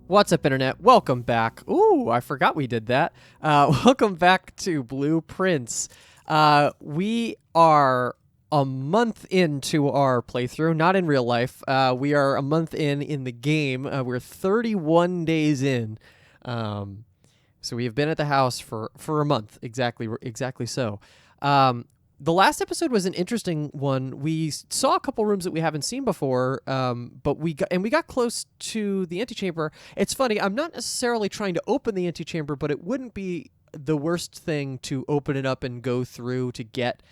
What's up, Internet? Welcome back. Ooh, I forgot we did that. Welcome back to Blueprints. We are a month into our playthrough, not in real life. We are a month in the game. We're 31 days in. So we have been at the house for a month, exactly so. The last episode was an interesting one. We saw a couple rooms that we haven't seen before, but we got close to the antechamber. It's funny. I'm not necessarily trying to open the antechamber, but it wouldn't be the worst thing to open it up and go through to get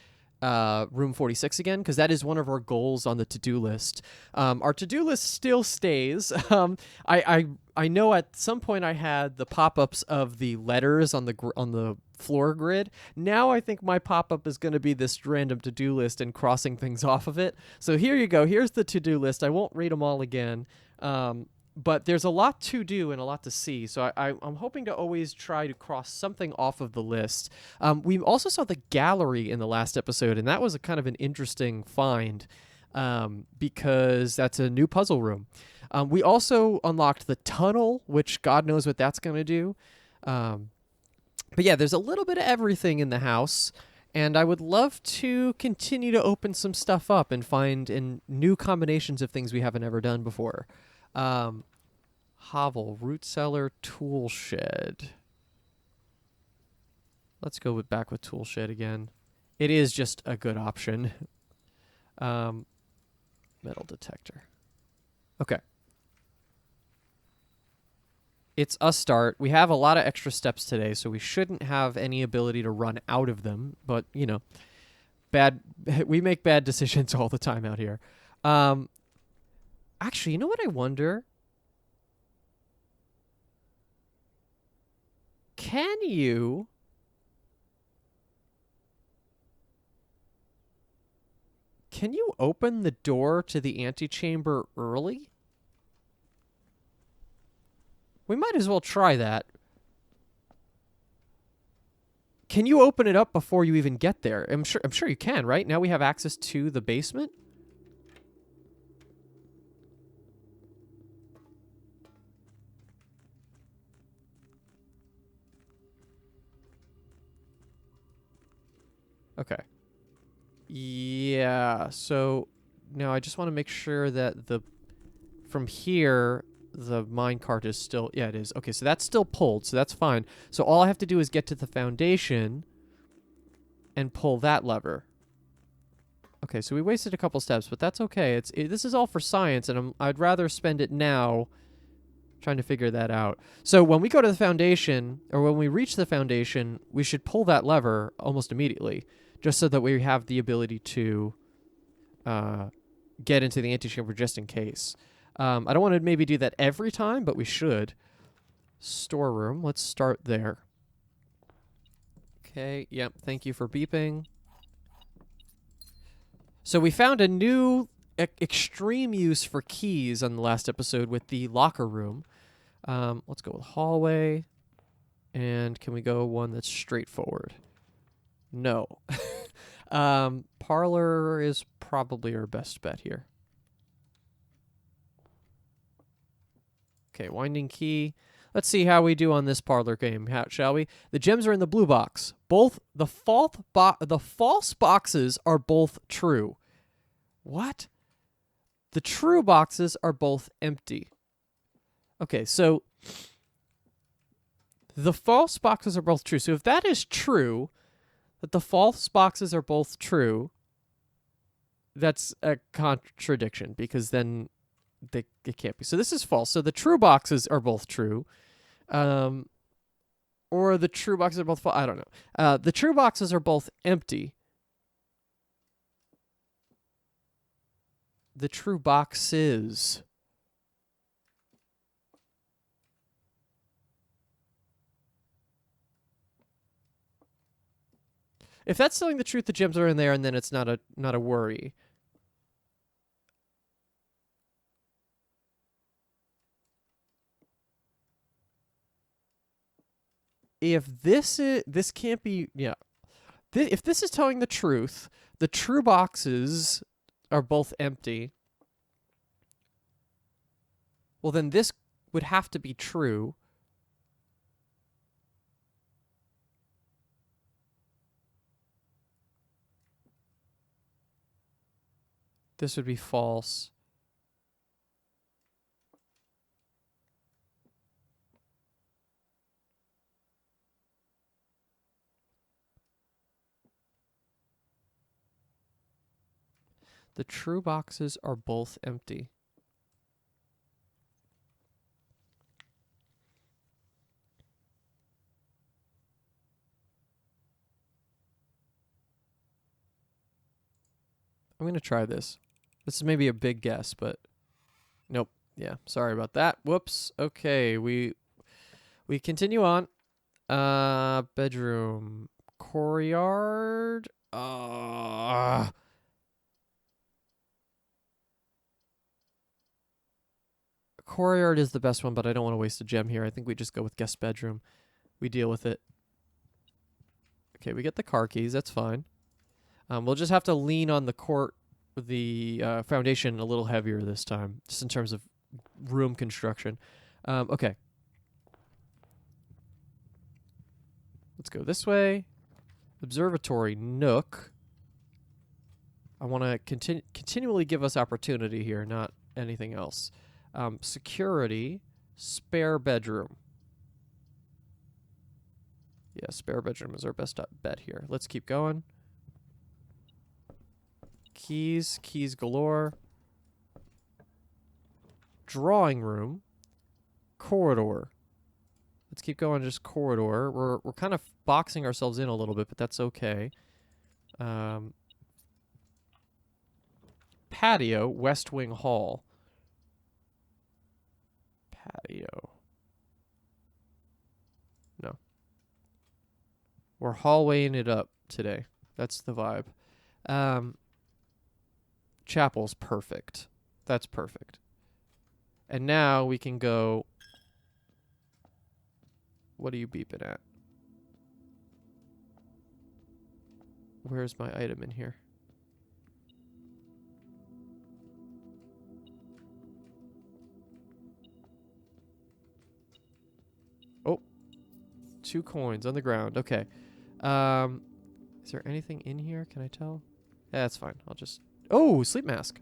room 46 again, because that is one of our goals on the to-do list. Our to-do list still stays. I know at some point I had the pop-ups of the letters on the floor grid. Now I think my pop-up is going to be this random to-do list and crossing things off of it. So here you go. Here's the to-do list. I won't read them all again. But there's a lot to do and a lot to see. So I'm hoping to always try to cross something off of the list. We also saw the gallery in the last episode, and that was a kind of an interesting find because that's a new puzzle room. We also unlocked the tunnel, which God knows what that's going to do. But yeah, there's a little bit of everything in the house, and I would love to continue to open some stuff up and find in new combinations of things we haven't ever done before. Hovel, root cellar, tool shed. Let's go back with tool shed again. It is just a good option. Metal detector. Okay. It's a start. We have a lot of extra steps today, so we shouldn't have any ability to run out of them. But, you know, we make bad decisions all the time out here. Actually, you know what I wonder? Can you open the door to the antechamber early? We might as well try that. Can you open it up before you even get there? I'm sure you can, right? Now we have access to the basement. Okay. Yeah, so now I just want to make sure that from here the minecart is still, yeah, it is. Okay, so that's still pulled, so that's fine. So all I have to do is get to the foundation and pull that lever. Okay, so we wasted a couple steps, but that's okay. This is all for science, and I'd rather spend it now trying to figure that out. So when we go to the foundation, or when we reach the foundation, we should pull that lever almost immediately, just so that we have the ability to get into the antechamber just in case. I don't want to maybe do that every time, but we should. Storeroom, let's start there. Okay, yep, thank you for beeping. So we found a new extreme use for keys on the last episode with the locker room. Let's go with hallway. And can we go one that's straightforward? No. Parlor is probably our best bet here. Okay, winding key. Let's see how we do on this parlor game, shall we? The gems are in the blue box. Both the false boxes are both true. What? The true boxes are both empty. Okay, so the false boxes are both true. So if that is true, that the false boxes are both true, that's a contradiction, because then it can't be. So this is false. So the true boxes are both true. Or the true boxes are both false. I don't know. The true boxes are both empty. The true boxes. If that's telling the truth, the gems are in there, and then it's not a worry. If this can't be, yeah. If this is telling the truth, the true boxes are both empty. Well, then this would have to be true. This would be false. The true boxes are both empty. I'm going to try this. This is maybe a big guess, but nope. Yeah, sorry about that. Whoops. Okay, we continue on. Bedroom, courtyard. Courtyard is the best one, but I don't want to waste a gem here. I think we just go with guest bedroom. We deal with it. Okay, we get the car keys. That's fine. We'll just have to lean on the foundation a little heavier this time, just in terms of room construction. Okay. Let's go this way. Observatory nook. I want to continually give us opportunity here, not anything else. Security, spare bedroom. Yeah, spare bedroom is our best bet here. Let's keep going. Keys galore. Drawing room, corridor. Let's keep going, just corridor. We're kind of boxing ourselves in a little bit, but that's okay. Patio, West Wing Hall. Patio. No. We're hallwaying it up today. That's the vibe. Chapel's perfect. That's perfect. And now we can go... What are you beeping at? Where's my item in here? Oh. 2 coins on the ground. Okay. Is there anything in here? Can I tell? Yeah, that's fine. I'll just... Oh, sleep mask.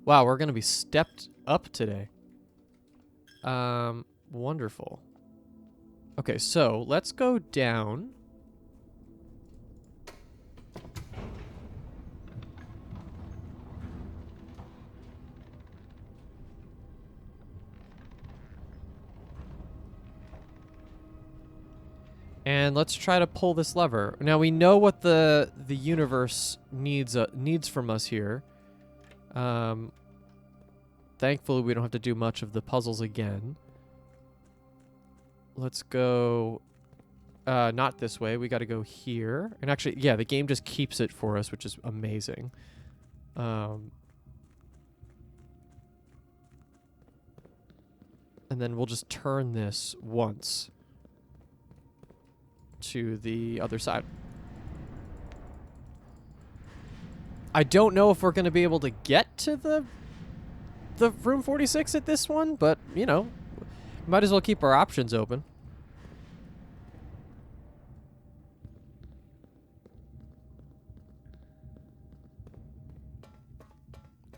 Wow, we're going to be stepped up today. Wonderful. Okay, so let's go down. And let's try to pull this lever. Now we know what the universe needs from us here. Thankfully, we don't have to do much of the puzzles again. Let's go... not this way. We got to go here. And actually, yeah, the game just keeps it for us, which is amazing. And then we'll just turn this once to the other side. I don't know if we're going to be able to get to the room 46 at this one, but, you know, might as well keep our options open.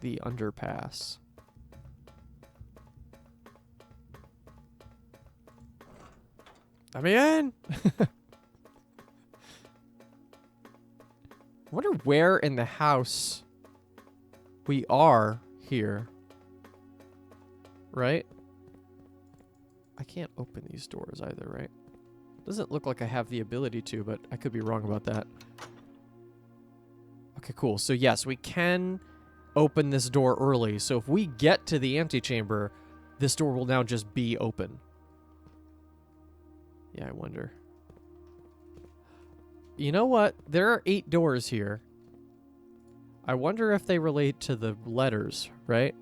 The underpass. Let me in! I wonder where in the house we are here. Right? I can't open these doors either, right? Doesn't look like I have the ability to, but I could be wrong about that. Okay, cool. So yes, we can open this door early. So if we get to the antechamber, this door will now just be open. Yeah, I wonder. You know what? There are 8 doors here. I wonder if they relate to the letters, right?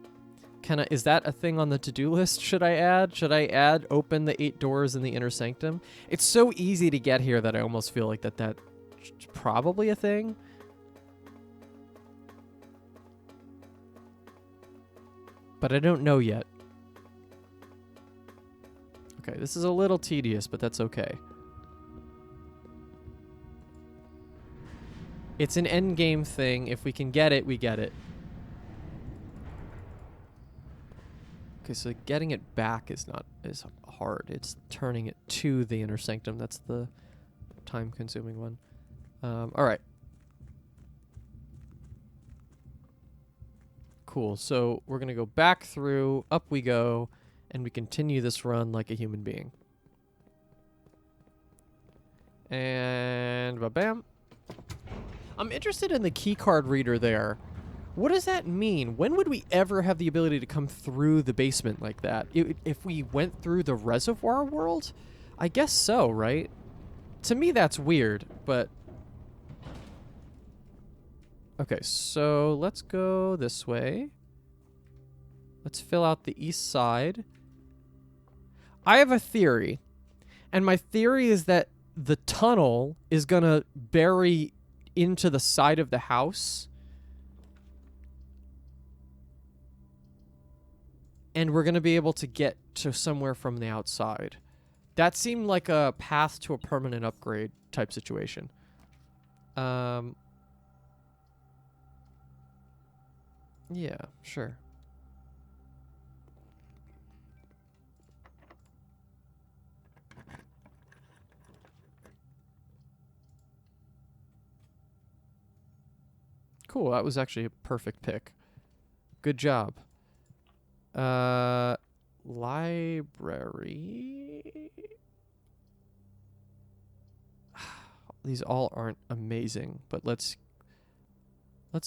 Is that a thing on the to-do list? Should I add open the 8 doors in the inner sanctum? It's so easy to get here that I almost feel like that's probably a thing. But I don't know yet. Okay, this is a little tedious, but that's okay. It's an end game thing. If we can get it, we get it. Okay, so getting it back is hard. It's turning it to the inner sanctum. That's the time-consuming one. All right. Cool. So we're gonna go back through. Up we go, and we continue this run like a human being. And ba-bam. I'm interested in the keycard reader there. What does that mean? When would we ever have the ability to come through the basement like that? If we went through the reservoir world? I guess so, right? To me, that's weird, but... Okay, so let's go this way. Let's fill out the east side. I have a theory, and my theory is that the tunnel is gonna bury into the side of the house, and we're gonna be able to get to somewhere from the outside. That seemed like a path to a permanent upgrade type situation. Yeah, sure. Cool, that was actually a perfect pick. Good job. Library. These all aren't amazing, but let's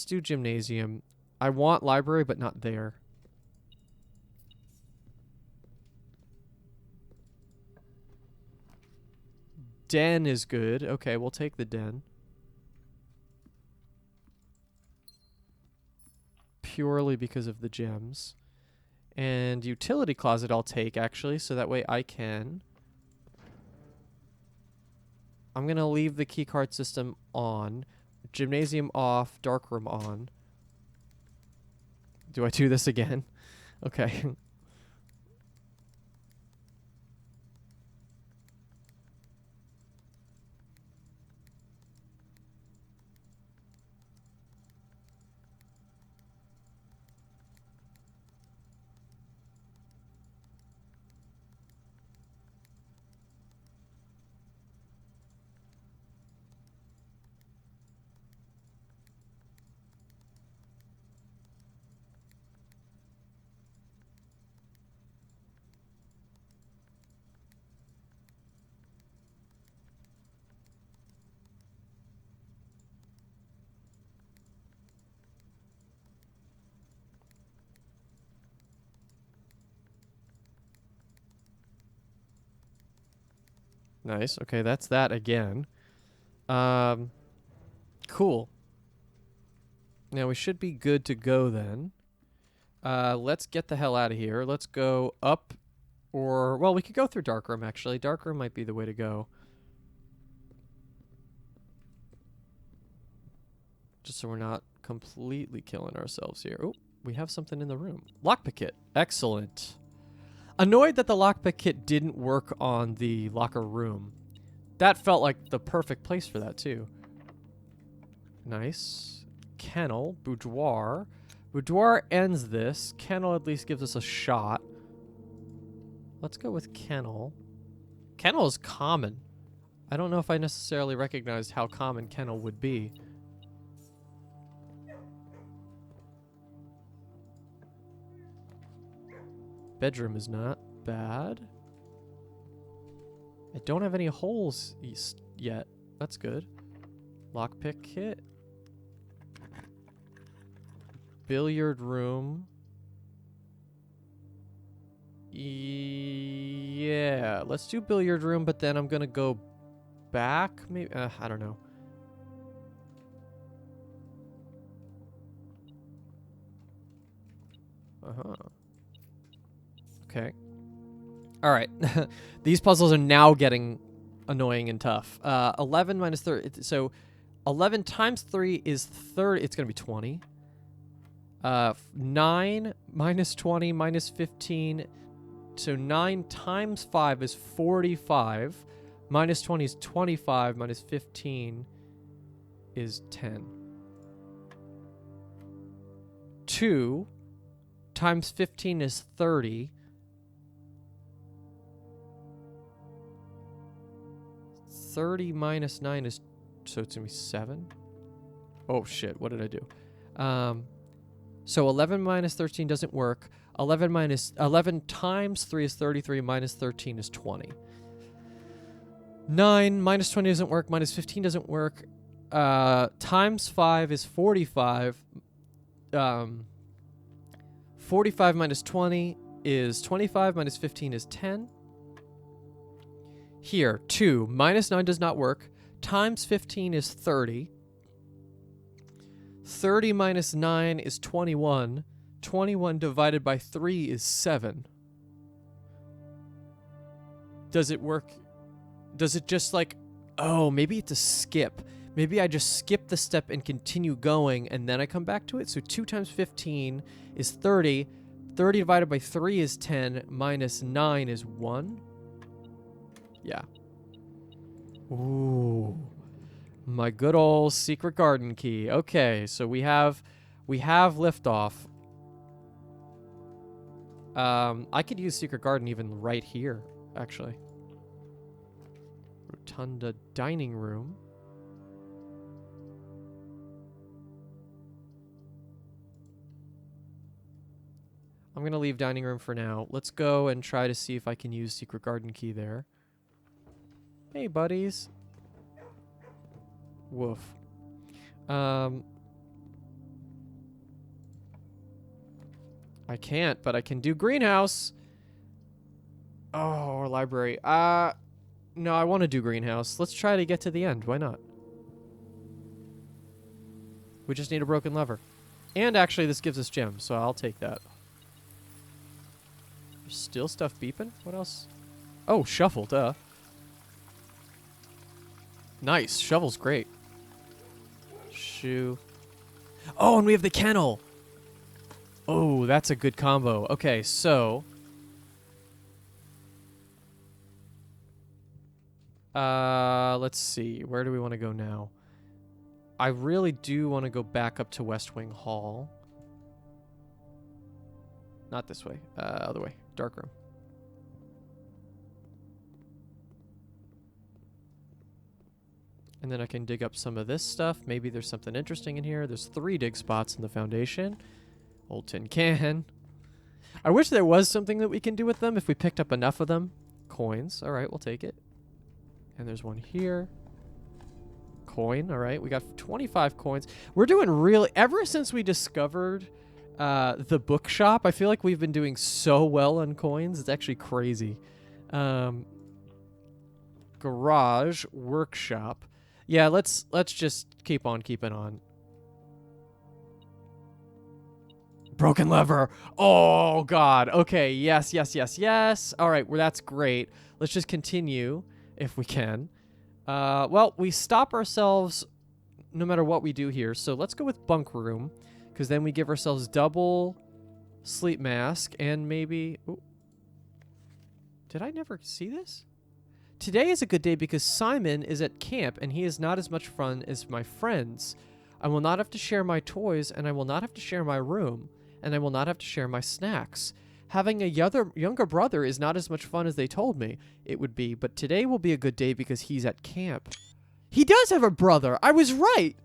do gymnasium. I want library, but not there. Den is good. Okay, we'll take the den. Purely because of the gems. And utility closet I'll take, actually, so that way I can. I'm going to leave the keycard system on. Gymnasium off, darkroom on. Do I do this again? Okay. Nice. Okay, that's that again. Cool. Now we should be good to go then. Let's get the hell out of here. Let's go up, or... Well, we could go through darkroom, actually. Darkroom might be the way to go. Just so we're not completely killing ourselves here. Oh, we have something in the room. Lockpick kit. Excellent. Annoyed that the lockpick kit didn't work on the locker room. That felt like the perfect place for that, too. Nice. Kennel. Boudoir. Boudoir ends this. Kennel at least gives us a shot. Let's go with kennel. Kennel is common. I don't know if I necessarily recognized how common kennel would be. Bedroom is not bad. I don't have any holes yet. That's good. Lockpick kit. Billiard room. Yeah, let's do billiard room, but then I'm gonna go back. Maybe I don't know. Okay. All right. These puzzles are now getting annoying and tough. 11 minus 30. So 11 times 3 is 30. It's going to be 20. 9 minus 20 minus 15 So 9 times 5 is 45. Minus 20 is 25. Minus 15 is 10. 2 times 15 is 30. 30 minus 9 is... So it's going to be 7. Oh, shit. What did I do? So 11 minus 13 doesn't work. 11 times 3 is 33. Minus 13 is 20. 9 minus 20 doesn't work. Minus 15 doesn't work. Times 5 is 45. 45 minus 20 is 25. Minus 15 is 10. Here, 2 minus 9 does not work. Times 15 is 30. 30 minus 9 is 21. 21 divided by 3 is 7. Does it work? Does it just like... Oh, maybe it's a skip. Maybe I just skip the step and continue going, and then I come back to it. So 2 times 15 is 30. 30 divided by 3 is 10. Minus 9 is 1. Yeah. Ooh. My good old secret garden key. Okay, so we have liftoff. I could use secret garden even right here, actually. Rotunda dining room. I'm gonna leave dining room for now. Let's go and try to see if I can use secret garden key there. Hey, buddies. Woof. I can't, but I can do greenhouse. Oh, or library. No, I want to do greenhouse. Let's try to get to the end. Why not? We just need a broken lever. And actually, this gives us gems, so I'll take that. There's still stuff beeping? What else? Oh, shuffle, duh. Nice. Shovel's great. Shoe. Oh, and we have the kennel. Oh, that's a good combo. Okay, so... let's see. Where do we want to go now? I really do want to go back up to West Wing Hall. Not this way. Other way. Dark room. And then I can dig up some of this stuff. Maybe there's something interesting in here. There's 3 dig spots in the foundation. Old tin can. I wish there was something that we can do with them if we picked up enough of them. Coins. All right, we'll take it. And there's one here. Coin. All right, we got 25 coins. We're doing really... Ever since we discovered the bookshop, I feel like we've been doing so well on coins. It's actually crazy. Garage. Workshop. Yeah, let's just keep on keeping on. Broken lever. Oh, God. Okay, yes, yes, yes, yes. All right, well, that's great. Let's just continue if we can. Well, we stop ourselves no matter what we do here. So let's go with bunk room, because then we give ourselves double sleep mask and maybe... Ooh. Did I never see this? Today is a good day because Simon is at camp and he is not as much fun as my friends. I will not have to share my toys, and I will not have to share my room, and I will not have to share my snacks. Having a younger brother is not as much fun as they told me it would be, but today will be a good day because he's at camp. He does have a brother! I was right!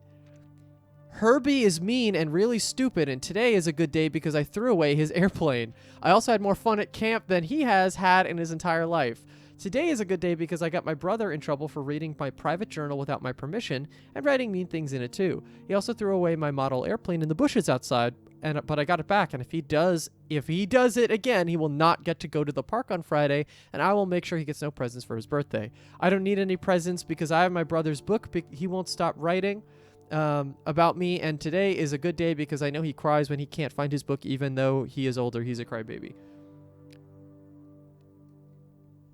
Herbie is mean and really stupid, and today is a good day because I threw away his airplane. I also had more fun at camp than he has had in his entire life. Today is a good day because I got my brother in trouble for reading my private journal without my permission and writing mean things in it too. He also threw away my model airplane in the bushes outside, but I got it back, and if he does it again, he will not get to go to the park on Friday, and I will make sure he gets no presents for his birthday. I don't need any presents because I have my brother's book. He won't stop writing about me, and today is a good day because I know he cries when he can't find his book even though he is older. He's a crybaby.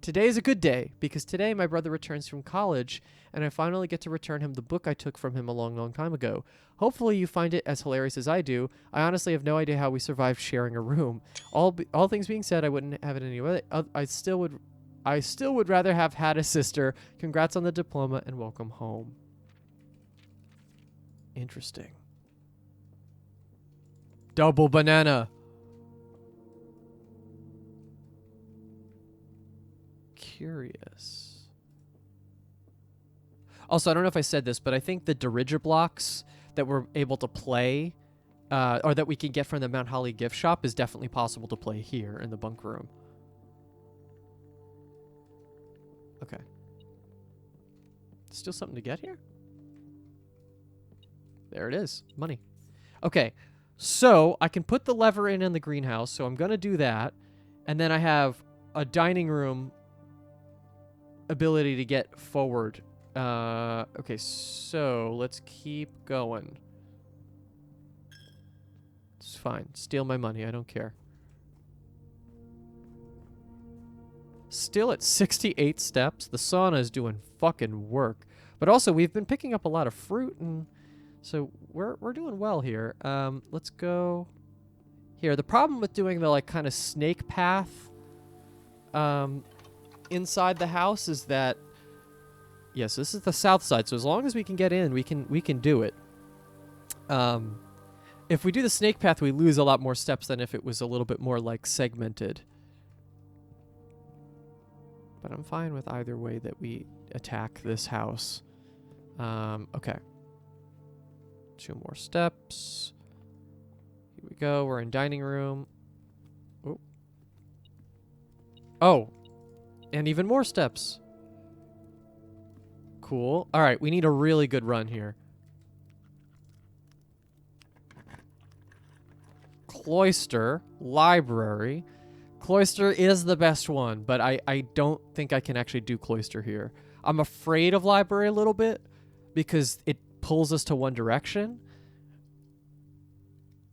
Today is a good day because today my brother returns from college and I finally get to return him the book I took from him a long, long time ago. Hopefully you find it as hilarious as I do. I honestly have no idea how we survived sharing a room. All things being said, I wouldn't have it any way. I still would rather have had a sister. Congrats on the diploma and welcome home. Interesting. Double banana. Curious. Also, I don't know if I said this, but I think the diriger blocks that we're able to play, or that we can get from the Mount Holly gift shop, is definitely possible to play here in the bunk room. Okay. Still something to get here? There it is. Money. Okay. So, I can put the lever in the greenhouse, so I'm going to do that. And then I have a dining room ability to get forward. Okay, so let's keep going. It's fine. Steal my money. I don't care. Still at 68 steps. The sauna is doing fucking work. But also, we've been picking up a lot of fruit, and so we're doing well here. Let's go here. The problem with doing the like kind of snake path inside the house is that, yes, this is the south side, so as long as we can get in, we can do it. If we do the snake path, we lose a lot more steps than if it was a little bit more like segmented. But I'm fine with either way that we attack this house. Okay. 2 more steps. Here we go. We're in dining room. Oh. Oh. And even more steps. Cool. All right, we need a really good run here. Cloister, library. Cloister is the best one, but I don't think I can actually do cloister here. I'm afraid of library a little bit because it pulls us to one direction.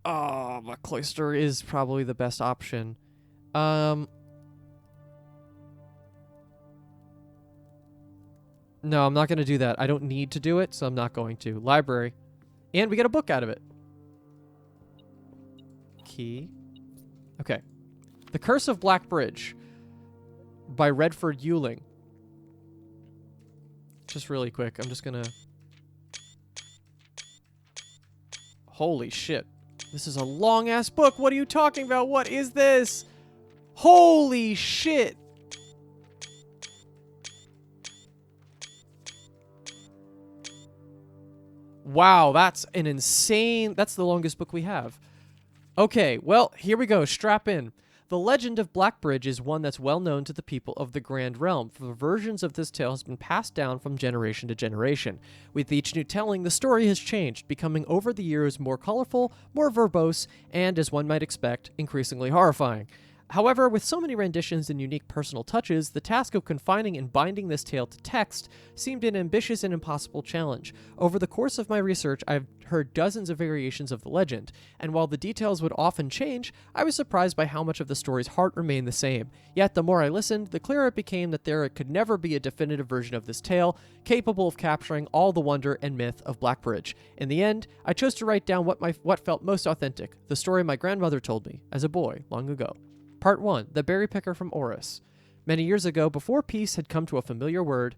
Oh, but cloister is probably the best option. No, I'm not going to do that. I don't need to do it, so I'm not going to. Library. And we get a book out of it. Key. Okay. The Curse of Blackbridge by Redford Ewing. Just really quick. I'm just going to... Holy shit. This is a long-ass book. What are you talking about? What is this? Holy shit. Wow, that's an insane... That's the longest book we have. Okay, well, here we go. Strap in. The legend of Blackbridge is one that's well known to the people of the Grand Realm, for versions of this tale has been passed down from generation to generation. With each new telling, the story has changed, becoming over the years more colorful, more verbose, and, as one might expect, increasingly horrifying. However, with so many renditions and unique personal touches, the task of confining and binding this tale to text seemed an ambitious and impossible challenge. Over the course of my research, I've heard dozens of variations of the legend, and while the details would often change, I was surprised by how much of the story's heart remained the same. Yet, the more I listened, the clearer it became that there could never be a definitive version of this tale, capable of capturing all the wonder and myth of Blackbridge. In the end, I chose to write down what felt most authentic, the story my grandmother told me, as a boy, long ago. Part 1. The Berry Picker from Oris. Many years ago, before peace had become a familiar word,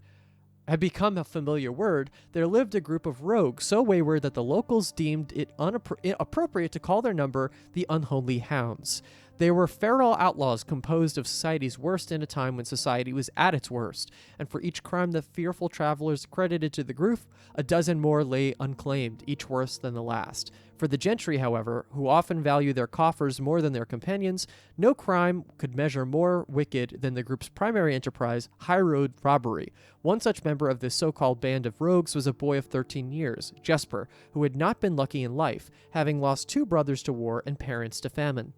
there lived a group of rogues so wayward that the locals deemed it inappropriate to call their number the Unholy Hounds. They were feral outlaws composed of society's worst in a time when society was at its worst, and for each crime the fearful travelers credited to the group, a dozen more lay unclaimed, each worse than the last. For the gentry, however, who often value their coffers more than their companions, no crime could measure more wicked than the group's primary enterprise, high-road robbery. One such member of this so-called band of rogues was a boy of 13 years, Jesper, who had not been lucky in life, having lost 2 brothers to war and parents to famine.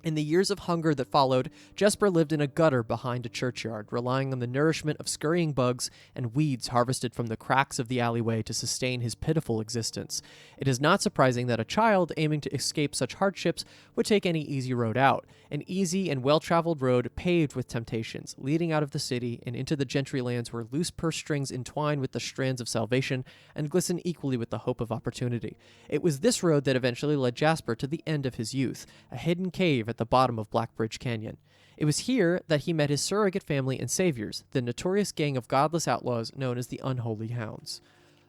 In the years of hunger that followed, Jesper lived in a gutter behind a churchyard, relying on the nourishment of scurrying bugs and weeds harvested from the cracks of the alleyway to sustain his pitiful existence. It is not surprising that a child aiming to escape such hardships would take any easy road out, an easy and well-traveled road paved with temptations, leading out of the city and into the gentry lands where loose purse strings entwine with the strands of salvation and glisten equally with the hope of opportunity. It was this road that eventually led Jesper to the end of his youth, a hidden cave at the bottom of Blackbridge Canyon. It was here that he met his surrogate family and saviors, the notorious gang of godless outlaws known as the Unholy Hounds.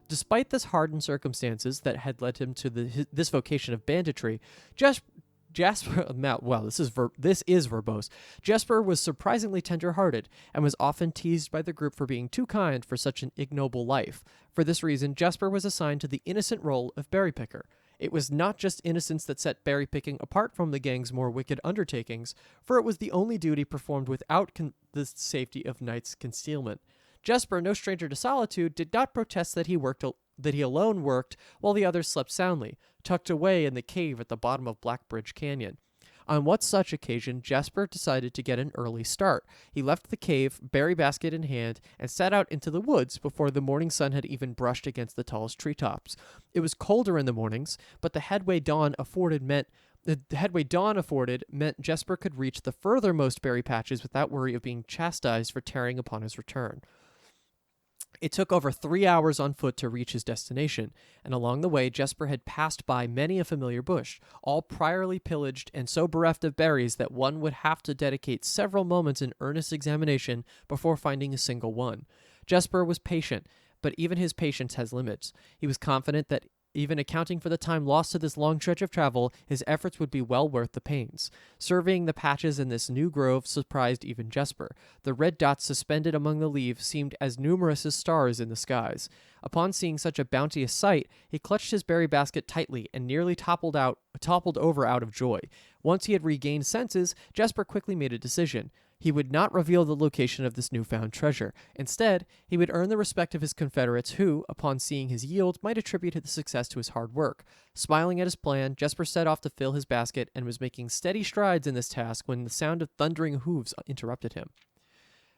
Despite this hardened circumstances that had led him to this vocation of banditry, Jesper, wow, this is verbose. Jesper was surprisingly tender-hearted and was often teased by the group for being too kind for such an ignoble life. For this reason, Jesper was assigned to the innocent role of berry picker. It was not just innocence that set berry picking apart from the gang's more wicked undertakings, for it was the only duty performed without the safety of night's concealment. Jesper, no stranger to solitude, did not protest that he alone worked while the others slept soundly, tucked away in the cave at the bottom of Blackbridge Canyon. On one such occasion, Jesper decided to get an early start. He left the cave, berry basket in hand, and set out into the woods before the morning sun had even brushed against the tallest treetops. It was colder in the mornings, but the headway dawn afforded meant Jesper could reach the furthermost berry patches without worry of being chastised for tarrying upon his return. It took over 3 hours on foot to reach his destination, and along the way Jesper had passed by many a familiar bush, all priorly pillaged and so bereft of berries that one would have to dedicate several moments in earnest examination before finding a single one. Jesper was patient, but even his patience has limits. He was confident that even accounting for the time lost to this long stretch of travel, his efforts would be well worth the pains. Surveying the patches in this new grove surprised even Jesper. The red dots suspended among the leaves seemed as numerous as stars in the skies. Upon seeing such a bounteous sight, he clutched his berry basket tightly and nearly toppled over out of joy. Once he had regained senses, Jesper quickly made a decision. He would not reveal the location of this newfound treasure. Instead, he would earn the respect of his confederates who, upon seeing his yield, might attribute the success to his hard work. Smiling at his plan, Jesper set off to fill his basket and was making steady strides in this task when the sound of thundering hooves interrupted him.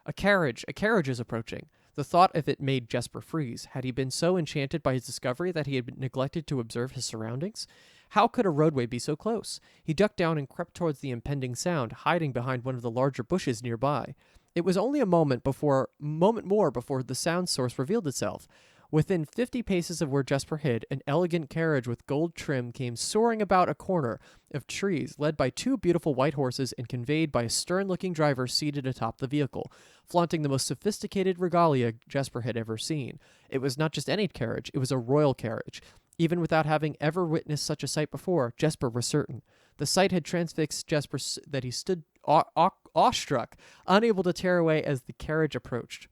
A carriage is approaching. The thought of it made Jesper freeze. Had he been so enchanted by his discovery that he had neglected to observe his surroundings? How could a roadway be so close? He ducked down and crept towards the impending sound, hiding behind one of the larger bushes nearby. It was only a moment more before the sound source revealed itself. Within 50 paces of where Jesper hid, an elegant carriage with gold trim came soaring about a corner of trees, led by 2 beautiful white horses and conveyed by a stern-looking driver seated atop the vehicle, flaunting the most sophisticated regalia Jesper had ever seen. It was not just any carriage, it was a royal carriage. Even without having ever witnessed such a sight before, Jesper was certain. The sight had transfixed Jesper that he stood awestruck, unable to tear away as the carriage approached.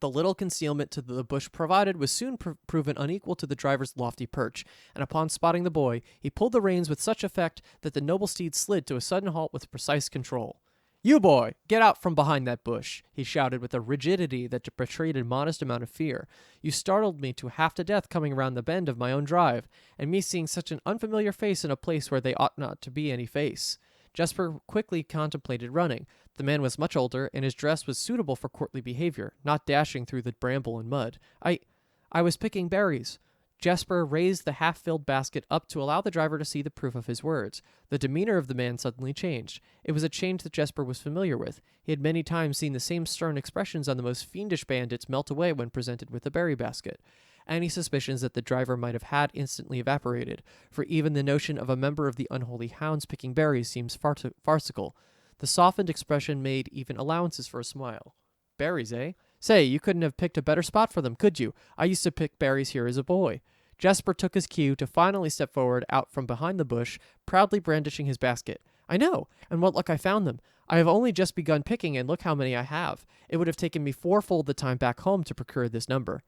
The little concealment to the bush provided was soon proven unequal to the driver's lofty perch, and upon spotting the boy, he pulled the reins with such effect that the noble steed slid to a sudden halt with precise control. "You, boy, get out from behind that bush," he shouted with a rigidity that betrayed a modest amount of fear. "You startled me to half to death coming around the bend of my own drive, and me seeing such an unfamiliar face in a place where they ought not to be any face." Jesper quickly contemplated running. The man was much older, and his dress was suitable for courtly behavior, not dashing through the bramble and mud. I was picking berries." Jesper raised the half-filled basket up to allow the driver to see the proof of his words. The demeanor of the man suddenly changed. It was a change that Jesper was familiar with. He had many times seen the same stern expressions on the most fiendish bandits melt away when presented with the berry basket. Any suspicions that the driver might have had instantly evaporated, for even the notion of a member of the Unholy Hounds picking berries seems farcical. The softened expression made even allowances for a smile. "Berries, eh? Say, you couldn't have picked a better spot for them, could you? I used to pick berries here as a boy." Jesper took his cue to finally step forward out from behind the bush, proudly brandishing his basket. "I know, and what luck I found them. I have only just begun picking, and look how many I have. It would have taken me 4-fold the time back home to procure this number."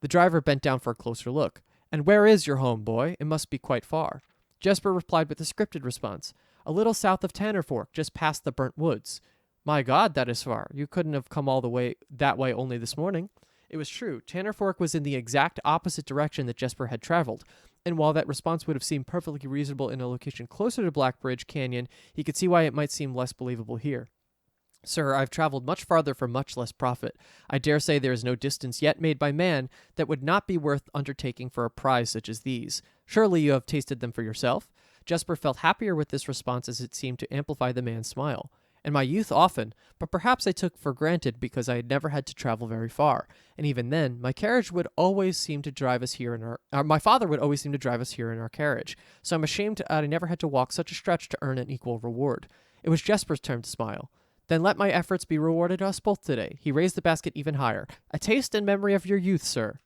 The driver bent down for a closer look. "And where is your home, boy? It must be quite far." Jesper replied with a scripted response. "A little south of Tanner Fork, just past the burnt woods." "My God, that is far. You couldn't have come all the way that way only this morning." It was true. Tanner Fork was in the exact opposite direction that Jesper had traveled, and while that response would have seemed perfectly reasonable in a location closer to Blackbridge Canyon, he could see why it might seem less believable here. Sir, I've traveled much farther for much less profit. I dare say there is no distance yet made by man that would not be worth undertaking for a prize such as these. Surely you have tasted them for yourself? Jesper felt happier with this response as it seemed to amplify the man's smile. In my youth often, but perhaps I took for granted because I had never had to travel very far, and even then, my carriage would always seem to drive us here in my father would always seem to drive us here in our carriage, so I'm ashamed I never had to walk such a stretch to earn an equal reward. It was Jesper's turn to smile. Then let my efforts be rewarded us both today. He raised the basket even higher. A taste and memory of your youth, sir.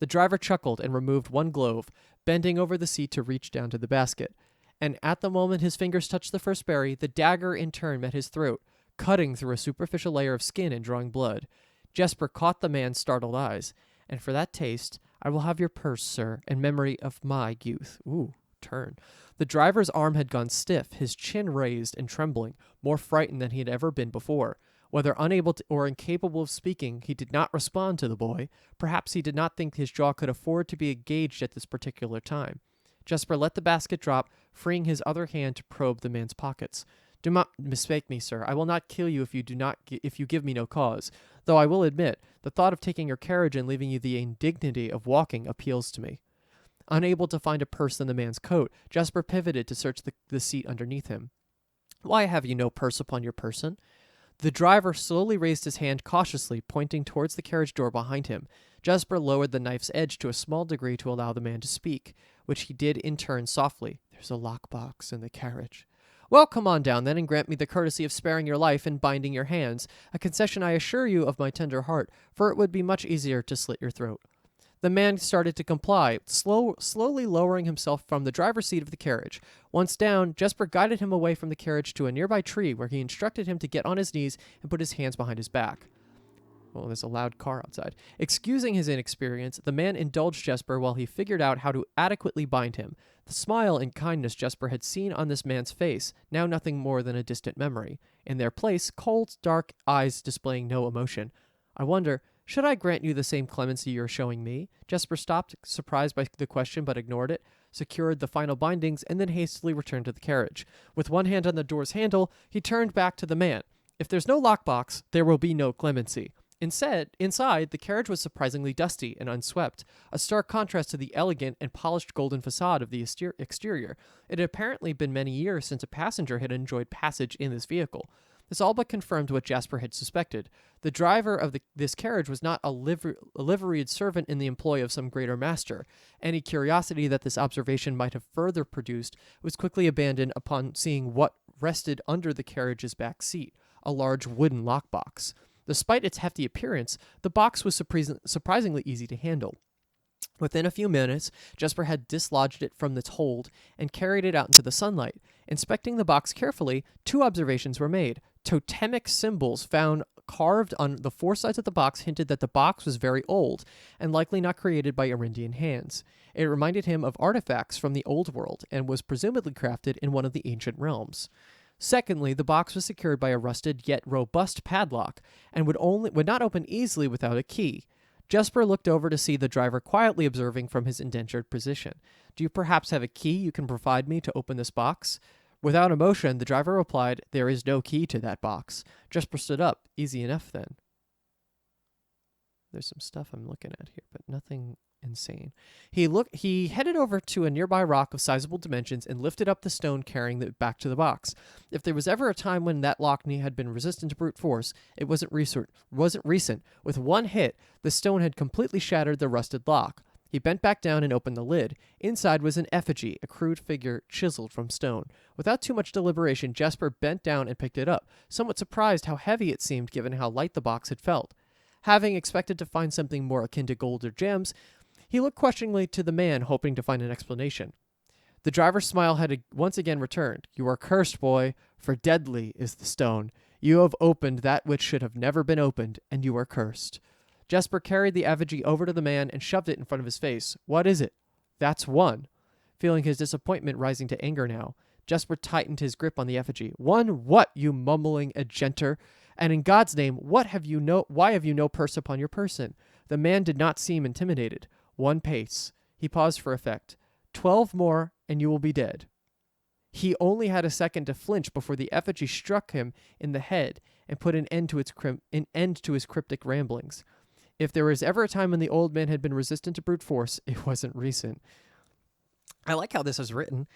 The driver chuckled and removed one glove, bending over the seat to reach down to the basket. And at the moment his fingers touched the first berry, the dagger in turn met his throat, cutting through a superficial layer of skin and drawing blood. Jesper caught the man's startled eyes. And for that taste, I will have your purse, sir, in memory of my youth. Ooh, turn. The driver's arm had gone stiff, his chin raised and trembling, more frightened than he had ever been before. Whether unable to, or incapable of speaking, he did not respond to the boy. Perhaps he did not think his jaw could afford to be engaged at this particular time. Jesper let the basket drop, freeing his other hand to probe the man's pockets. Do not mistake me, sir. I will not kill you if you give me no cause. Though I will admit, the thought of taking your carriage and leaving you the indignity of walking appeals to me. Unable to find a purse in the man's coat, Jesper pivoted to search the seat underneath him. Why have you no purse upon your person? The driver slowly raised his hand cautiously, pointing towards the carriage door behind him. Jesper lowered the knife's edge to a small degree to allow the man to speak, which he did in turn softly. There's a lockbox in the carriage. Well, come on down then and grant me the courtesy of sparing your life and binding your hands, a concession I assure you of my tender heart, for it would be much easier to slit your throat. The man started to comply, slowly lowering himself from the driver's seat of the carriage. Once down, Jesper guided him away from the carriage to a nearby tree where he instructed him to get on his knees and put his hands behind his back. Well, there's a loud car outside. Excusing his inexperience, the man indulged Jesper while he figured out how to adequately bind him. The smile and kindness Jesper had seen on this man's face, now nothing more than a distant memory. In their place, cold, dark eyes displaying no emotion. I wonder, should I grant you the same clemency you're showing me? Jesper stopped, surprised by the question, but ignored it, secured the final bindings, and then hastily returned to the carriage. With one hand on the door's handle, he turned back to the man. If there's no lockbox, there will be no clemency. Instead, inside, the carriage was surprisingly dusty and unswept, a stark contrast to the elegant and polished golden facade of the exterior. It had apparently been many years since a passenger had enjoyed passage in this vehicle. This all but confirmed what Jesper had suspected. The driver of this carriage was not a liveried servant in the employ of some greater master. Any curiosity that this observation might have further produced was quickly abandoned upon seeing what rested under the carriage's back seat, a large wooden lockbox. Despite its hefty appearance, the box was surprisingly easy to handle. Within a few minutes, Jesper had dislodged it from its hold and carried it out into the sunlight. Inspecting the box carefully, two observations were made. Totemic symbols found carved on the four sides of the box hinted that the box was very old and likely not created by Arindian hands. It reminded him of artifacts from the old world and was presumably crafted in one of the ancient realms. Secondly, the box was secured by a rusted yet robust padlock and would not open easily without a key. Jesper looked over to see the driver quietly observing from his indentured position. Do you perhaps have a key you can provide me to open this box? Without emotion, the driver replied, There is no key to that box. Jesper stood up. Easy enough then. There's some stuff I'm looking at here, but nothing insane. He headed over to a nearby rock of sizable dimensions and lifted up the stone carrying it back to the box. If there was ever a time when that lock had been resistant to brute force, it wasn't recent. With one hit, the stone had completely shattered the rusted lock. He bent back down and opened the lid. Inside was an effigy, a crude figure chiseled from stone. Without too much deliberation, Jesper bent down and picked it up, somewhat surprised how heavy it seemed given how light the box had felt. Having expected to find something more akin to gold or gems, he looked questioningly to the man, hoping to find an explanation. The driver's smile had once again returned. You are cursed, boy, for deadly is the stone. You have opened that which should have never been opened, and you are cursed. Jesper carried the effigy over to the man and shoved it in front of his face. What is it? That's one. Feeling his disappointment rising to anger now, Jesper tightened his grip on the effigy. One what, you mumbling agenter? And in God's name, why have you no purse upon your person? The man did not seem intimidated. 1 pace. He paused for effect. 12 more, and you will be dead. He only had a second to flinch before the effigy struck him in the head and put an end to his cryptic ramblings. If there was ever a time when the old man had been resistant to brute force, it wasn't recent. I like how this is written.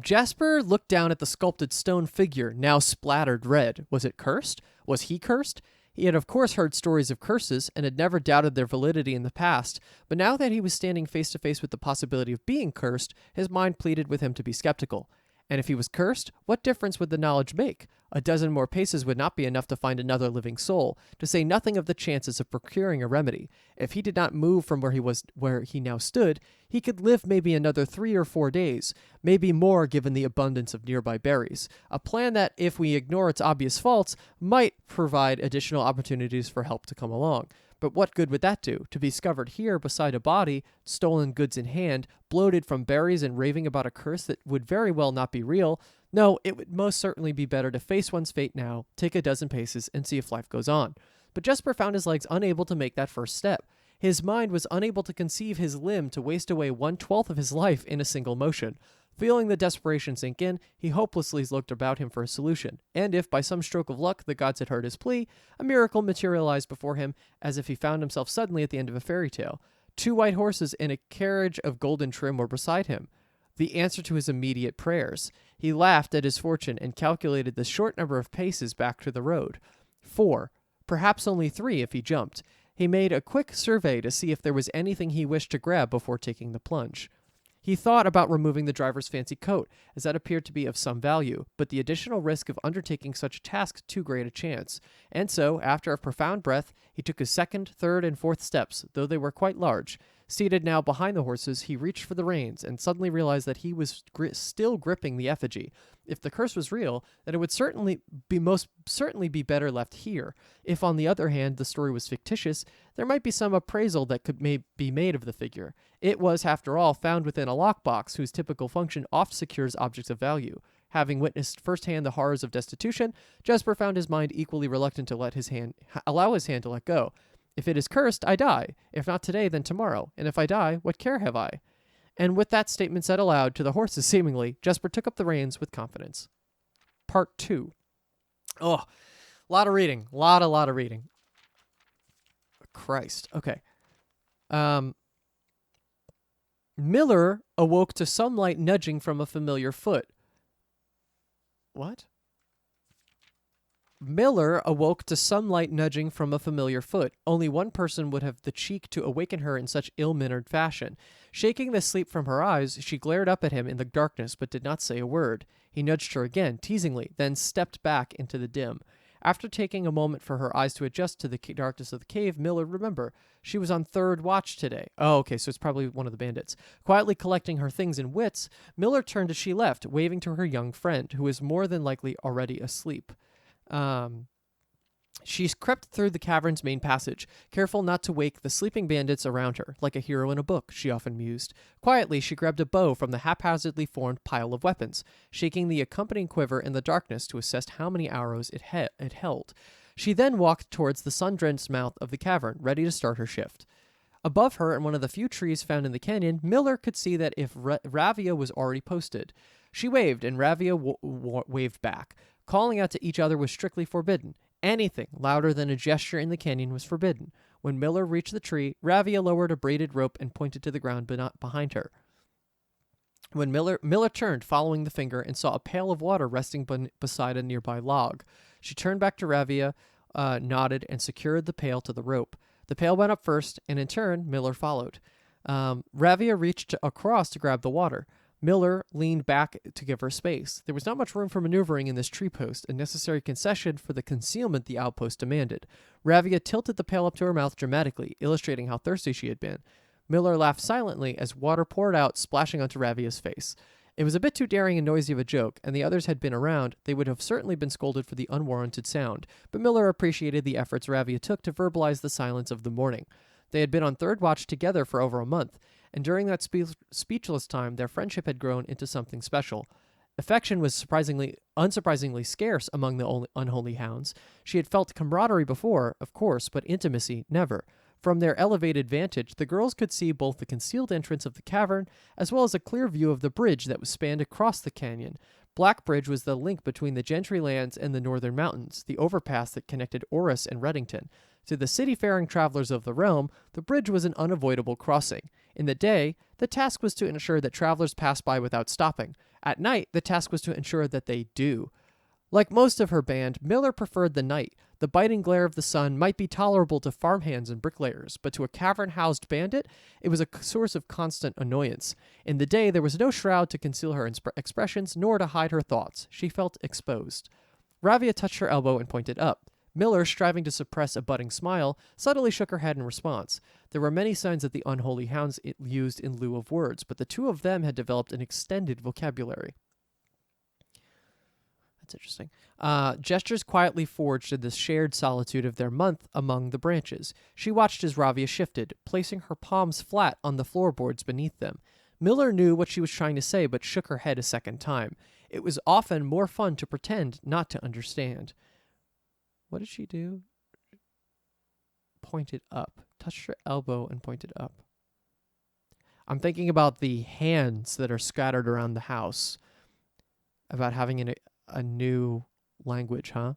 Jesper looked down at the sculpted stone figure, now splattered red. Was it cursed? Was he cursed? He had of course heard stories of curses and had never doubted their validity in the past, but now that he was standing face to face with the possibility of being cursed, his mind pleaded with him to be skeptical. And if he was cursed, what difference would the knowledge make? A dozen more paces would not be enough to find another living soul, to say nothing of the chances of procuring a remedy. If he did not move from where he now stood, he could live maybe another 3 or 4 days, maybe more given the abundance of nearby berries. A plan that, if we ignore its obvious faults, might provide additional opportunities for help to come along. But what good would that do? To be discovered here beside a body, stolen goods in hand, bloated from berries and raving about a curse that would very well not be real? No, it would most certainly be better to face one's fate now, take a dozen paces, and see if life goes on. But Jesper found his legs unable to make that first step. His mind was unable to conceive his limb to waste away 1/12 of his life in a single motion. Feeling the desperation sink in, he hopelessly looked about him for a solution, and if by some stroke of luck the gods had heard his plea, a miracle materialized before him as if he found himself suddenly at the end of a fairy tale. 2 white horses in a carriage of golden trim were beside him, the answer to his immediate prayers. He laughed at his fortune and calculated the short number of paces back to the road. 4, perhaps only 3 if he jumped. He made a quick survey to see if there was anything he wished to grab before taking the plunge. He thought about removing the driver's fancy coat, as that appeared to be of some value, but the additional risk of undertaking such a task too great a chance. And so, after a profound breath, he took his 2nd, 3rd, and 4th steps, though they were quite large. Seated now behind the horses, he reached for the reins, and suddenly realized that he was still gripping the effigy. If the curse was real, then it would most certainly be better left here. If, on the other hand, the story was fictitious, there might be some appraisal that could be made of the figure. It was, after all, found within a lockbox, whose typical function oft secures objects of value. Having witnessed firsthand the horrors of destitution, Jesper found his mind equally reluctant to allow his hand to let go. If it is cursed, I die. If not today, then tomorrow. And if I die, what care have I? And with that statement said aloud, to the horses seemingly, Jesper took up the reins with confidence. Part 2. Oh, a lot of reading. Lot of reading. Christ. Okay. Miller awoke to some light nudging from a familiar foot. What? Miller awoke to some light nudging from a familiar foot. Only one person would have the cheek to awaken her in such ill-mannered fashion. Shaking the sleep from her eyes, she glared up at him in the darkness, but did not say a word. He nudged her again, teasingly, then stepped back into the dim. After taking a moment for her eyes to adjust to the darkness of the cave, Miller remembered. She was on 3rd watch today. Oh, okay, so it's probably one of the bandits. Quietly collecting her things and wits, Miller turned as she left, waving to her young friend, who was more than likely already asleep. She crept through the cavern's main passage, careful not to wake the sleeping bandits around her, like a hero in a book, she often mused. Quietly, she grabbed a bow from the haphazardly formed pile of weapons, shaking the accompanying quiver in the darkness to assess how many arrows it held. She then walked towards the sun-drenched mouth of the cavern, ready to start her shift. Above her, in one of the few trees found in the canyon, Miller could see that if Ravia was already posted. She waved, and Ravia waved back. Calling out to each other was strictly forbidden. Anything louder than a gesture in the canyon was forbidden. When Miller reached the tree, Ravia lowered a braided rope and pointed to the ground behind her. When Miller turned, following the finger, and saw a pail of water resting beside a nearby log. She turned back to Ravia, nodded, and secured the pail to the rope. The pail went up first, and in turn, Miller followed. Ravia reached across to grab the water. Miller leaned back to give her space. There was not much room for maneuvering in this tree post, a necessary concession for the concealment the outpost demanded. Ravia tilted the pail up to her mouth dramatically, illustrating how thirsty she had been. Miller laughed silently as water poured out, splashing onto Ravia's face. It was a bit too daring and noisy of a joke, and the others had been around. They would have certainly been scolded for the unwarranted sound, but Miller appreciated the efforts Ravia took to verbalize the silence of the morning. They had been on 3rd watch together for over a month, and during that speechless time, their friendship had grown into something special. Affection was unsurprisingly scarce among the unholy hounds. She had felt camaraderie before, of course, but intimacy, never. From their elevated vantage, the girls could see both the concealed entrance of the cavern as well as a clear view of the bridge that was spanned across the canyon. Blackbridge was the link between the Gentry lands and the northern mountains, the overpass that connected Orris and Reddington. To the city-faring travelers of the realm, the bridge was an unavoidable crossing. In the day, the task was to ensure that travelers passed by without stopping. At night, the task was to ensure that they do. Like most of her band, Miller preferred the night. The biting glare of the sun might be tolerable to farmhands and bricklayers, but to a cavern-housed bandit, it was a source of constant annoyance. In the day, there was no shroud to conceal her expressions, nor to hide her thoughts. She felt exposed. Ravia touched her elbow and pointed up. Miller, striving to suppress a budding smile, subtly shook her head in response. There were many signs that the unholy hounds it used in lieu of words, but the two of them had developed an extended vocabulary. That's interesting. Gestures quietly forged in the shared solitude of their month among the branches. She watched as Ravia shifted, placing her palms flat on the floorboards beneath them. Miller knew what she was trying to say, but shook her head a second time. It was often more fun to pretend not to understand. What did she do? Pointed up. Touched her elbow and pointed up. I'm thinking about the hands that are scattered around the house. About having a new language, huh?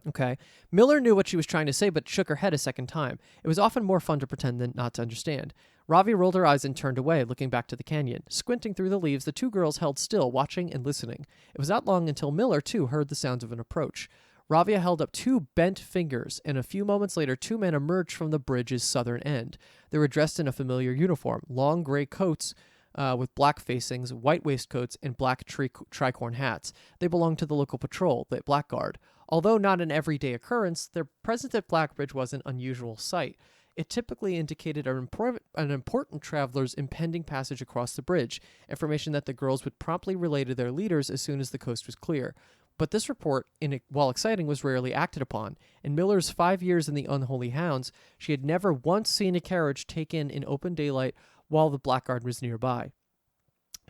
Okay. Miller knew what she was trying to say, but shook her head a second time. It was often more fun to pretend than not to understand. Ravi rolled her eyes and turned away, looking back to the canyon. Squinting through the leaves, the two girls held still, watching and listening. It was not long until Miller, too, heard the sounds of an approach. Ravia held up two bent fingers, and a few moments later, two men emerged from the bridge's southern end. They were dressed in a familiar uniform, long gray coats with black facings, white waistcoats, and black tricorn hats. They belonged to the local patrol, the Blackguard. Although not an everyday occurrence, their presence at Blackbridge was an unusual sight. It typically indicated an important traveler's impending passage across the bridge, information that the girls would promptly relay to their leaders as soon as the coast was clear. But this report, while exciting, was rarely acted upon. In Miller's 5 years in the Unholy Hounds, she had never once seen a carriage taken in open daylight while the Blackguard was nearby.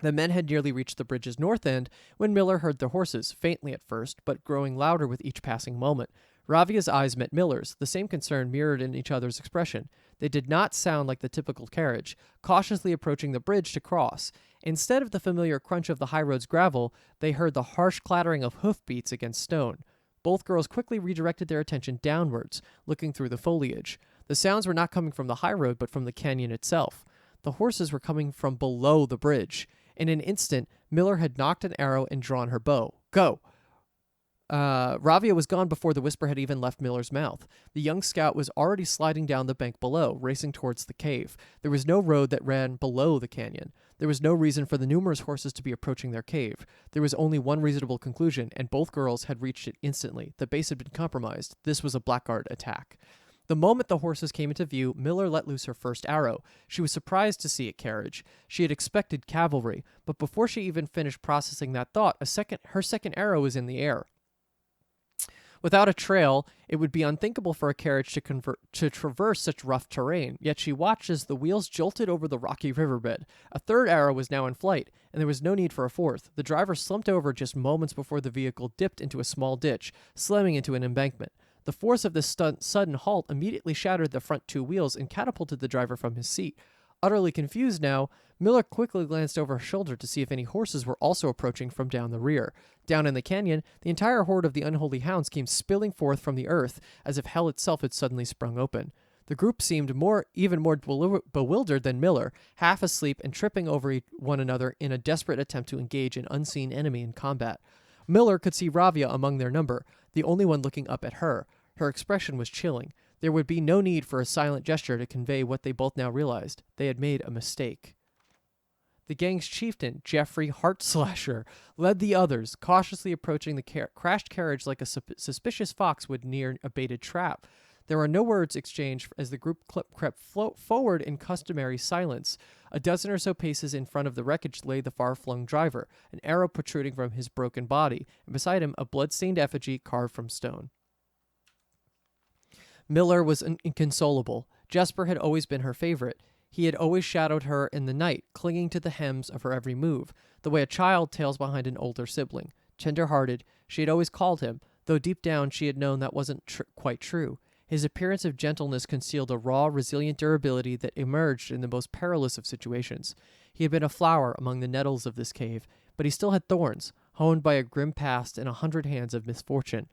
The men had nearly reached the bridge's north end when Miller heard their horses, faintly at first, but growing louder with each passing moment. Ravia's eyes met Miller's, the same concern mirrored in each other's expression. They did not sound like the typical carriage, cautiously approaching the bridge to cross. Instead of the familiar crunch of the high road's gravel, they heard the harsh clattering of hoofbeats against stone. Both girls quickly redirected their attention downwards, looking through the foliage. The sounds were not coming from the high road, but from the canyon itself. The horses were coming from below the bridge. In an instant, Miller had knocked an arrow and drawn her bow. Go! Ravia was gone before the whisper had even left Miller's mouth. The young scout was already sliding down the bank below, racing towards the cave. There was no road that ran below the canyon. There was no reason for the numerous horses to be approaching their cave. There was only one reasonable conclusion, and both girls had reached it instantly. The base had been compromised. This was a Blackguard attack. The moment the horses came into view, Miller let loose her first arrow. She was surprised to see a carriage. She had expected cavalry, but before she even finished processing that thought, her second arrow was in the air. Without a trail, it would be unthinkable for a carriage to traverse such rough terrain, yet she watched as the wheels jolted over the rocky riverbed. A third arrow was now in flight, and there was no need for a fourth. The driver slumped over just moments before the vehicle dipped into a small ditch, slamming into an embankment. The force of this sudden halt immediately shattered the front two wheels and catapulted the driver from his seat. Utterly confused now, Miller quickly glanced over her shoulder to see if any horses were also approaching from down the rear. Down in the canyon, the entire horde of the Unholy Hounds came spilling forth from the earth, as if hell itself had suddenly sprung open. The group seemed even more bewildered than Miller, half asleep and tripping over one another in a desperate attempt to engage an unseen enemy in combat. Miller could see Ravia among their number, the only one looking up at her. Her expression was chilling. There would be no need for a silent gesture to convey what they both now realized. They had made a mistake. The gang's chieftain, Geoffrey Heartslasher, led the others, cautiously approaching the crashed carriage like a suspicious fox would near a baited trap. There were no words exchanged as the group crept forward in customary silence. A dozen or so paces in front of the wreckage lay the far-flung driver, an arrow protruding from his broken body, and beside him a blood-stained effigy carved from stone. Miller was inconsolable. Jesper had always been her favorite. He had always shadowed her in the night, clinging to the hems of her every move, the way a child tails behind an older sibling. Tender-hearted, she had always called him, though deep down she had known that wasn't quite true. His appearance of gentleness concealed a raw, resilient durability that emerged in the most perilous of situations. He had been a flower among the nettles of this cave, but he still had thorns, honed by a grim past and 100 hands of misfortune.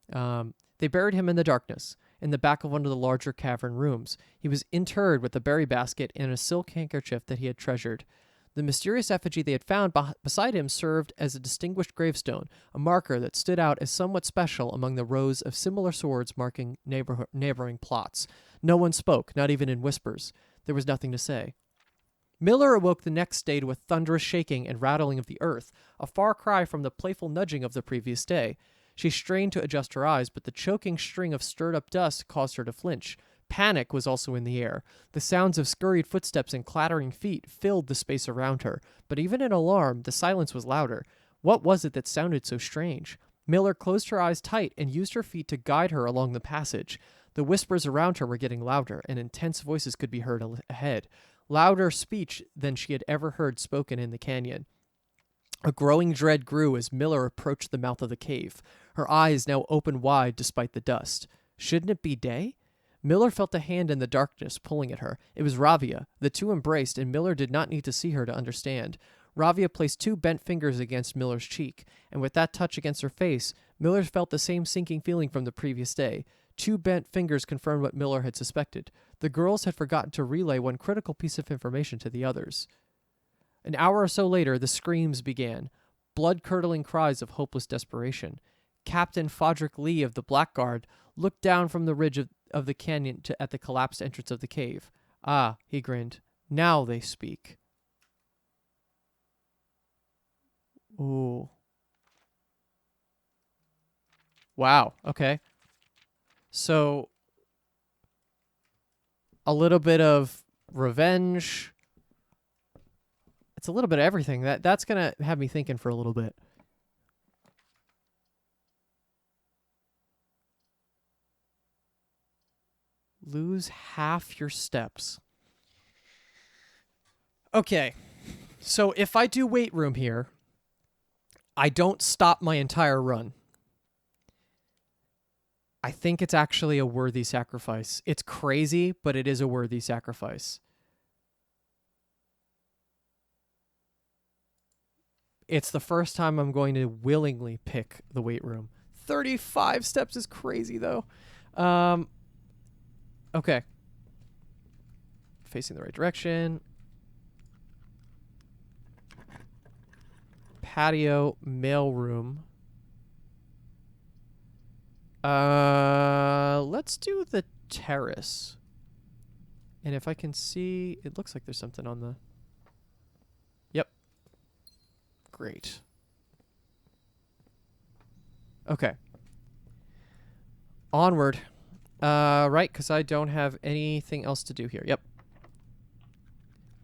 They buried him in the darkness, in the back of one of the larger cavern rooms. He was interred with a berry basket and a silk handkerchief that he had treasured. The mysterious effigy they had found beside him served as a distinguished gravestone, a marker that stood out as somewhat special among the rows of similar swords marking neighboring plots. No one spoke, not even in whispers. There was nothing to say. Miller awoke the next day to a thunderous shaking and rattling of the earth, a far cry from the playful nudging of the previous day. She strained to adjust her eyes, but the choking string of stirred-up dust caused her to flinch. Panic was also in the air. The sounds of scurried footsteps and clattering feet filled the space around her, but even in alarm, the silence was louder. What was it that sounded so strange? Miller closed her eyes tight and used her feet to guide her along the passage. The whispers around her were getting louder, and intense voices could be heard ahead. Louder speech than she had ever heard spoken in the canyon. A growing dread grew as Miller approached the mouth of the cave, her eyes now open wide despite the dust. Shouldn't it be day? Miller felt a hand in the darkness pulling at her. It was Ravia. The two embraced, and Miller did not need to see her to understand. Ravia placed 2 bent fingers against Miller's cheek, and with that touch against her face, Miller felt the same sinking feeling from the previous day. 2 bent fingers confirmed what Miller had suspected. The girls had forgotten to relay one critical piece of information to the others. An hour or so later, the screams began, blood-curdling cries of hopeless desperation. Captain Fodrick Lee of the Blackguard looked down from the ridge of the canyon at the collapsed entrance of the cave. Ah, he grinned. Now they speak. Ooh. Wow, okay. So, a little bit of revenge. It's a little bit of everything. That's going to have me thinking for a little bit. Lose half your steps. Okay. So if I do weight room here, I don't stop my entire run. I think it's actually a worthy sacrifice. It's crazy, but it is a worthy sacrifice. It's the first time I'm going to willingly pick the weight room. 35 steps is crazy, though. Okay. Facing the right direction. Patio, mailroom. Let's do the terrace. And if I can see, it looks like there's something on the... Yep. Great. Okay. Onward. Right, because I don't have anything else to do here. Yep.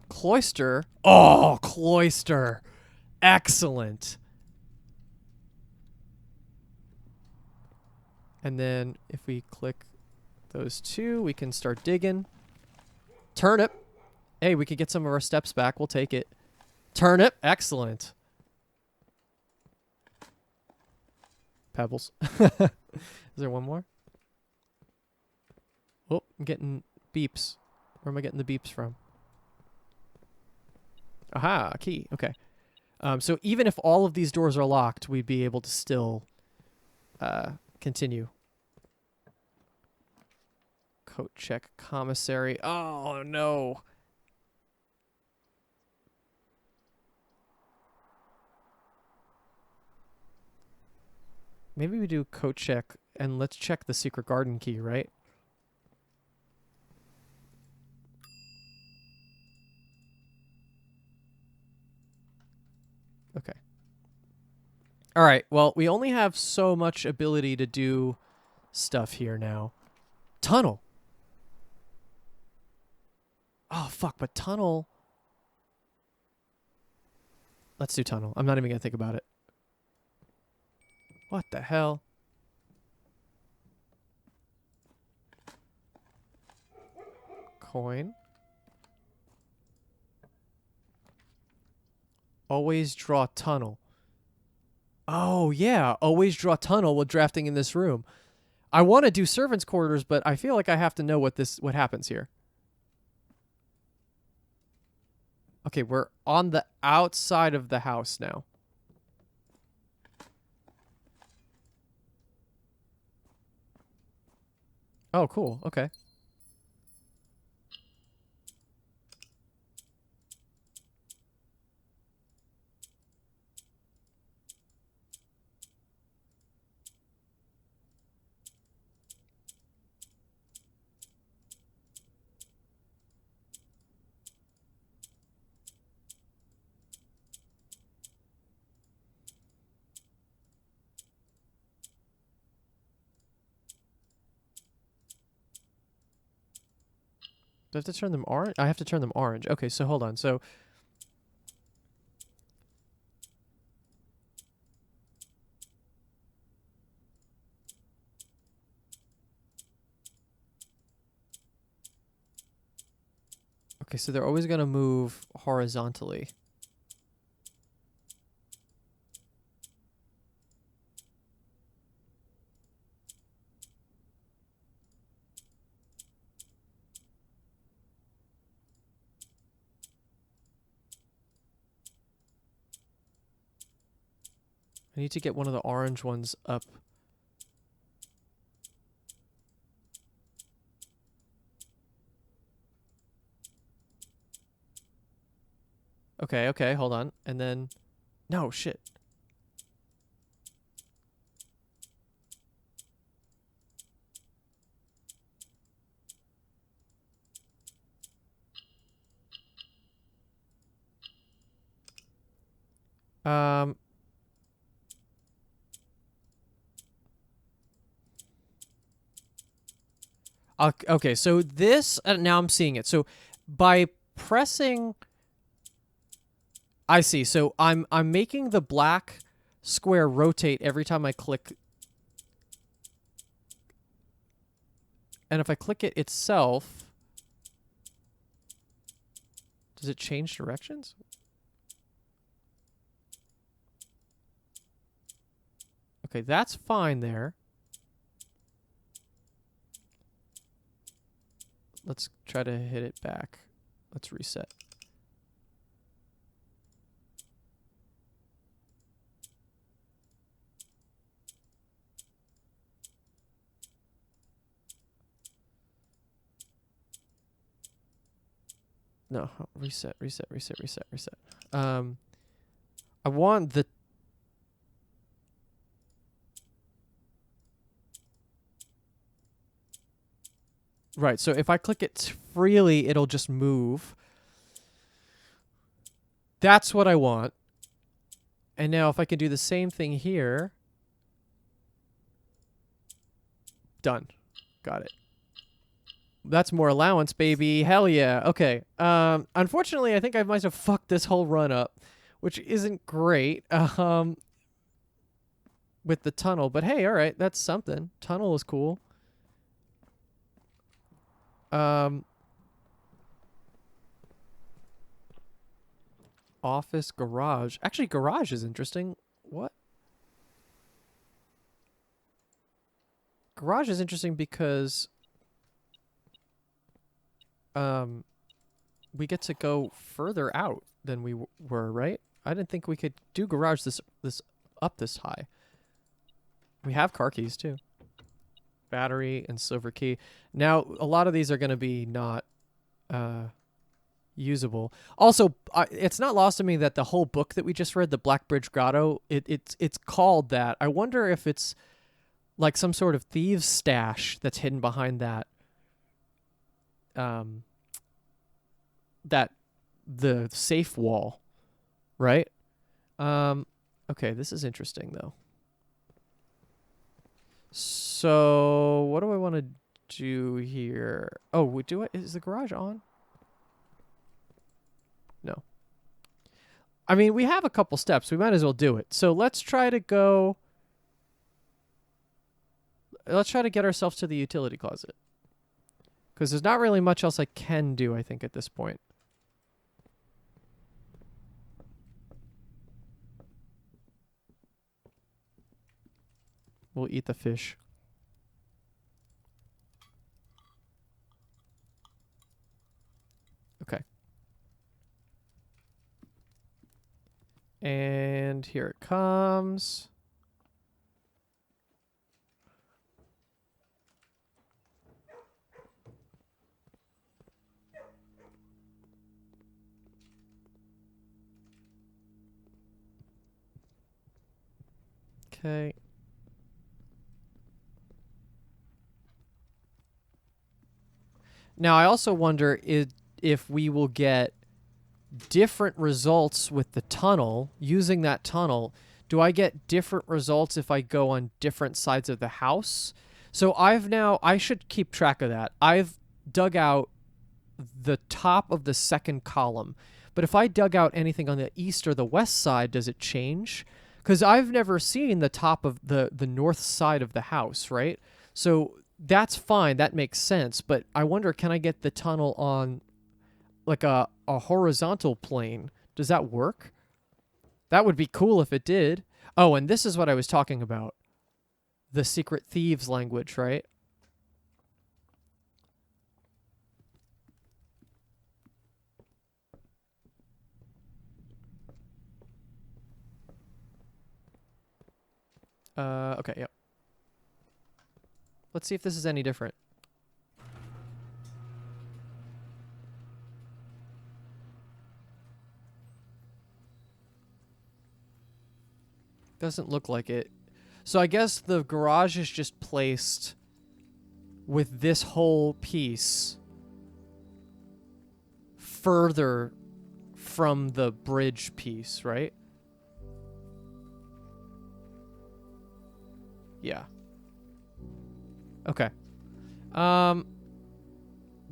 Cloister. Oh, cloister. Excellent. And then if we click those 2, we can start digging. Turnip. Hey, we could get some of our steps back. We'll take it. Turnip. Excellent. Pebbles. Is there one more? Oh, I'm getting beeps. Where am I getting the beeps from? Aha, key. Okay. So even if all of these doors are locked, we'd be able to still continue. Coat check commissary. Oh, no. Maybe we do coat check and let's check the secret garden key, right? Okay. All right. Well, we only have so much ability to do stuff here now. Tunnel. Oh, fuck. But tunnel. Let's do tunnel. I'm not even going to think about it. What the hell? Coin. Always draw tunnel. Oh, yeah. Always draw tunnel while drafting in this room. I want to do servants' quarters, but I feel like I have to know what happens here. Okay, we're on the outside of the house now. Oh, cool. Okay. Do I have to turn them orange? I have to turn them orange. Okay, so hold on. So okay, so they're always gonna move horizontally. I need to get one of the orange ones up. Okay, okay, hold on. And then no, shit. Um okay, so this now I'm seeing it. So by pressing I see. So I'm making the black square rotate every time I click. And if I click it itself, does it change directions? Okay, that's fine there. Let's try to hit it back. Let's reset. No, reset. I want the right. So if I click it freely, it'll just move. That's what I want. And now if I can do the same thing here, done. Got it. That's more allowance, baby. Hell yeah. Okay. Unfortunately, I think I might have fucked this whole run up, which isn't great. With the tunnel, but hey, all right, that's something. Tunnel is cool. Office, garage. Actually, garage is interesting. What? Garage is interesting because we get to go further out than we were, right? I didn't think we could do garage this up this high. We have car keys too. Battery and silver key. Now, a lot of these are going to be not usable. Also, it's not lost to me that the whole book that we just read, the Blackbridge Grotto, it's called that. I wonder if it's like some sort of thieves' stash that's hidden behind that. That the safe wall, right? Okay, this is interesting though. So, what do I want to do here? Oh, we do it. Is the garage on? No. I mean, we have a couple steps. We might as well do it. So let's try to go. Let's try to get ourselves to the utility closet. Because there's not really much else I can do, I think, at this point. We'll eat the fish. Okay. And here it comes. Okay. Now, I also wonder if we will get different results with the tunnel, using that tunnel. Do I get different results if I go on different sides of the house? So I should keep track of that. I've dug out the top of the second column, but if I dug out anything on the east or the west side, does it change? Because I've never seen the top of the north side of the house, right? So that's fine. That makes sense. But I wonder, can I get the tunnel on like a horizontal plane? Does that work? That would be cool if it did. Oh, and this is what I was talking about. The secret thieves language, right? Okay, yep. Let's see if this is any different. Doesn't look like it. So I guess the garage is just placed with this whole piece further from the bridge piece, right? Yeah. Okay. Damn,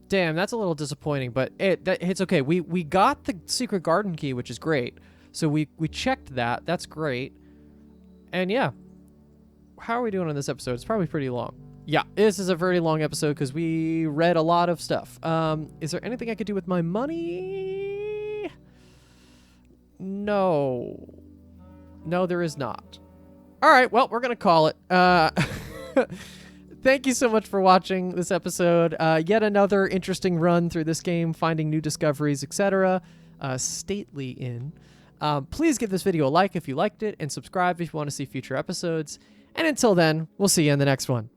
that's a little disappointing, but it's okay. We got the secret garden key, which is great. So we checked that. That's great. And yeah. How are we doing on this episode? It's probably pretty long. Yeah, this is a very long episode because we read a lot of stuff. Is there anything I could do with my money? No. No, there is not. All right, well, we're going to call it. Thank you so much for watching this episode. Yet another interesting run through this game, finding new discoveries, etc. Stately Inn. Please give this video a like if you liked it, and subscribe if you want to see future episodes. And until then, we'll see you in the next one.